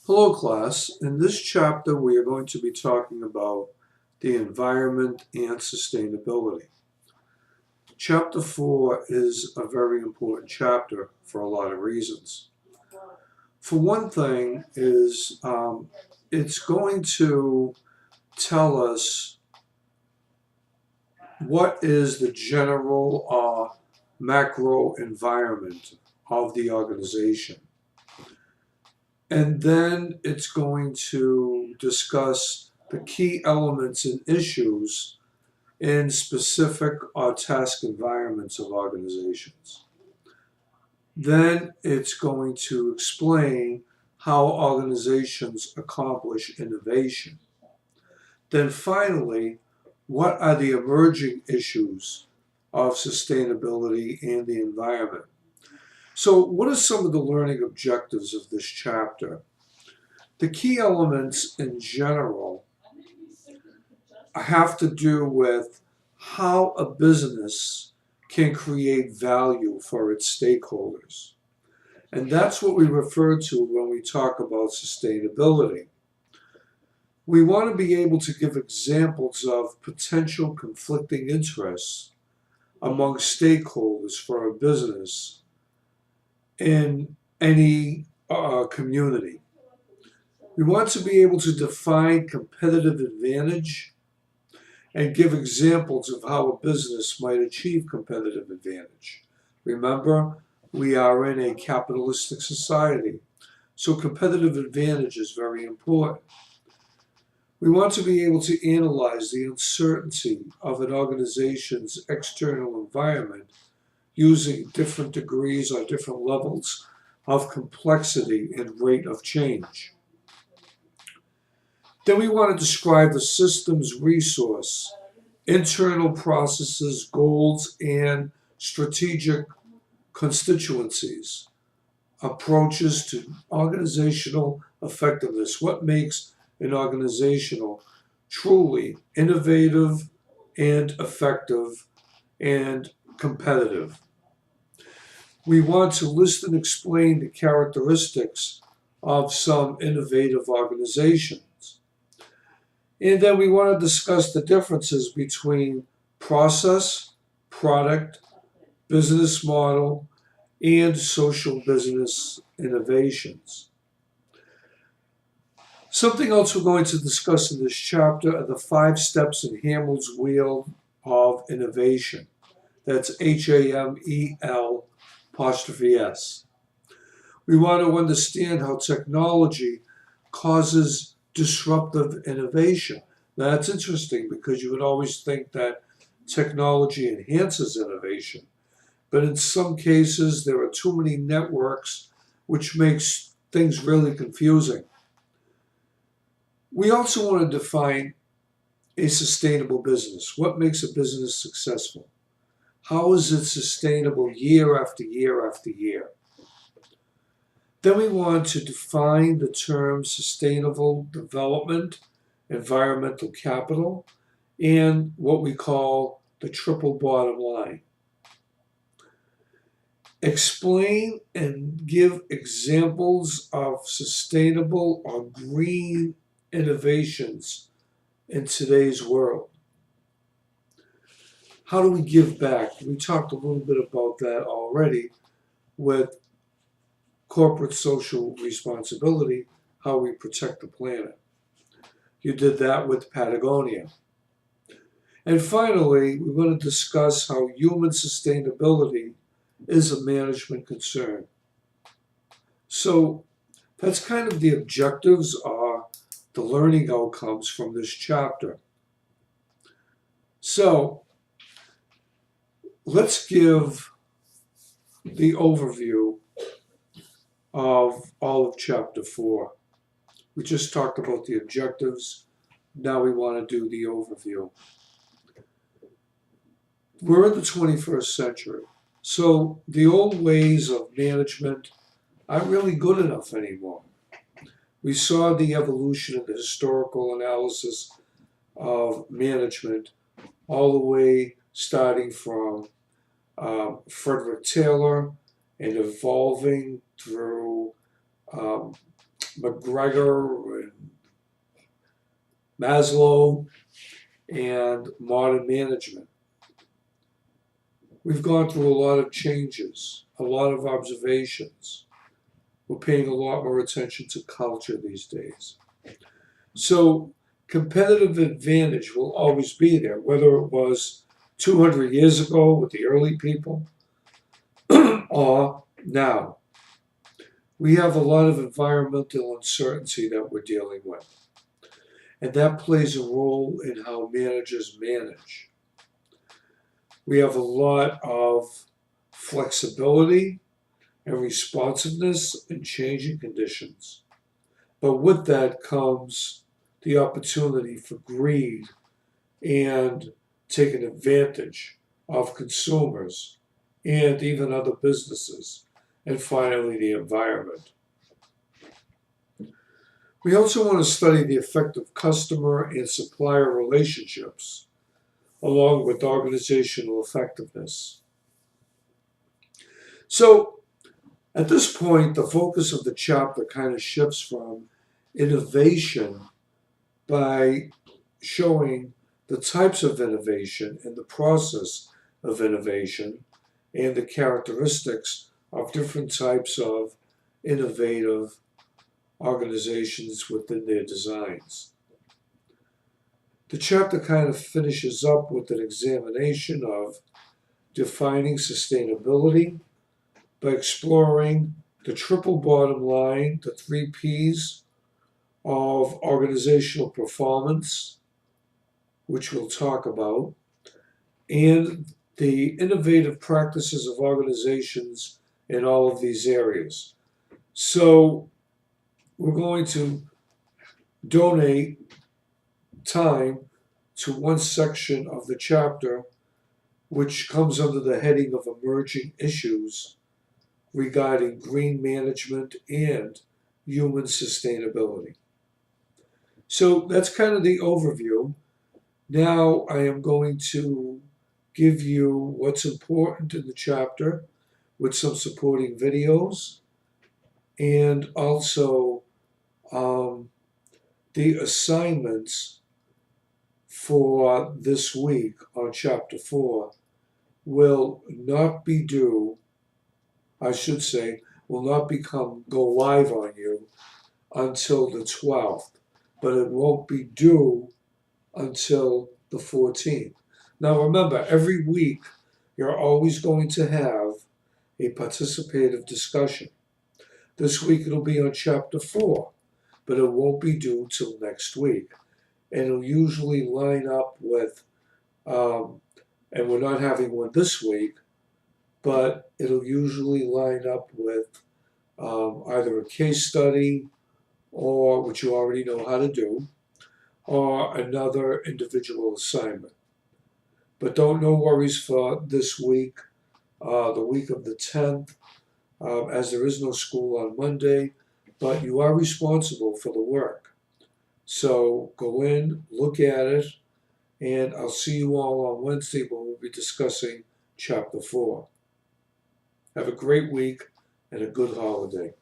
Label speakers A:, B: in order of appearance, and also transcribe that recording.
A: Hello class, in this chapter we are going to be talking about the environment and sustainability. Chapter 4 is a very important chapter for a lot of reasons. For one thing is it's going to tell us what is the general macro environment of the organization. And then it's going to discuss the key elements and issues in specific or task environments of organizations. Then it's going to explain how organizations accomplish innovation. Then finally, what are the emerging issues of sustainability and the environment? So what are some of the learning objectives of this chapter? The key elements in general have to do with how a business can create value for its stakeholders. And that's what we refer to when we talk about sustainability. We want to be able to give examples of potential conflicting interests among stakeholders for a business in any community. We want to be able to define competitive advantage and give examples of how a business might achieve competitive advantage. Remember, we are in a capitalistic society, so competitive advantage is very important. We want to be able to analyze the uncertainty of an organization's external environment using different degrees or different levels of complexity and rate of change. Then we want to describe the system's resource, internal processes, goals, and strategic constituencies, approaches to organizational effectiveness. What makes an organizational truly innovative and effective and competitive? We want to list and explain the characteristics of some innovative organizations. And then we want to discuss the differences between process, product, business model, and social business innovations. Something else we're going to discuss in this chapter are the 5 steps in Hamel's wheel of innovation. That's HAMEL''S. We want to understand how technology causes disruptive innovation. That's interesting because you would always think that technology enhances innovation. But in some cases, there are too many networks, which makes things really confusing. We also want to define a sustainable business. What makes a business successful? How is it sustainable year after year after year? Then we want to define the term sustainable development, environmental capital, and what we call the triple bottom line. Explain and give examples of sustainable or green innovations in today's world. How do we give back? We talked a little bit about that already with corporate social responsibility, how we protect the planet. You did that with Patagonia. And finally, we're going to discuss how human sustainability is a management concern. So that's kind of the objectives or the learning outcomes from this chapter. So let's give the overview of all of chapter 4. We just talked about the objectives. Now we want to do the overview. We're in the 21st century, so the old ways of management aren't really good enough anymore. We saw the evolution of the historical analysis of management all the way starting from Frederick Taylor and evolving through McGregor and Maslow and modern management. We've gone through a lot of changes, a lot of observations. We're paying a lot more attention to culture these days. So competitive advantage will always be there, whether it was 200 years ago with the early people or now. We have a lot of environmental uncertainty that we're dealing with, and that plays a role in how managers manage. We have a lot of flexibility and responsiveness in changing conditions. But with that comes the opportunity for greed and taking advantage of consumers and even other businesses. And finally, the environment. We also want to study the effect of customer and supplier relationships along with organizational effectiveness. So at this point, the focus of the chapter kind of shifts from innovation by showing the types of innovation and the process of innovation and the characteristics of different types of innovative organizations within their designs. The chapter kind of finishes up with an examination of defining sustainability by exploring the triple bottom line, the 3 Ps of organizational performance, which we'll talk about, and the innovative practices of organizations in all of these areas. So we're going to donate time to one section of the chapter which comes under the heading of emerging issues regarding green management and human sustainability. So that's kind of the overview. Now I am going to give you what's important in the chapter with some supporting videos and also the assignments for this week on chapter 4 will not be due, I should say, will not go live on you until the 12th, but it won't be due until the 14th. Now remember, every week you're always going to have a participative discussion. This week it'll be on chapter 4, but it won't be due till next week. And it'll usually line up with, and we're not having one this week, but it'll usually line up with either a case study, or which you already know how to do, or another individual assignment. But no worries for this week, the week of the 10th, as there is no school on Monday, but you are responsible for the work. So go in, look at it, and I'll see you all on Wednesday when we'll be discussing chapter 4. Have a great week and a good holiday.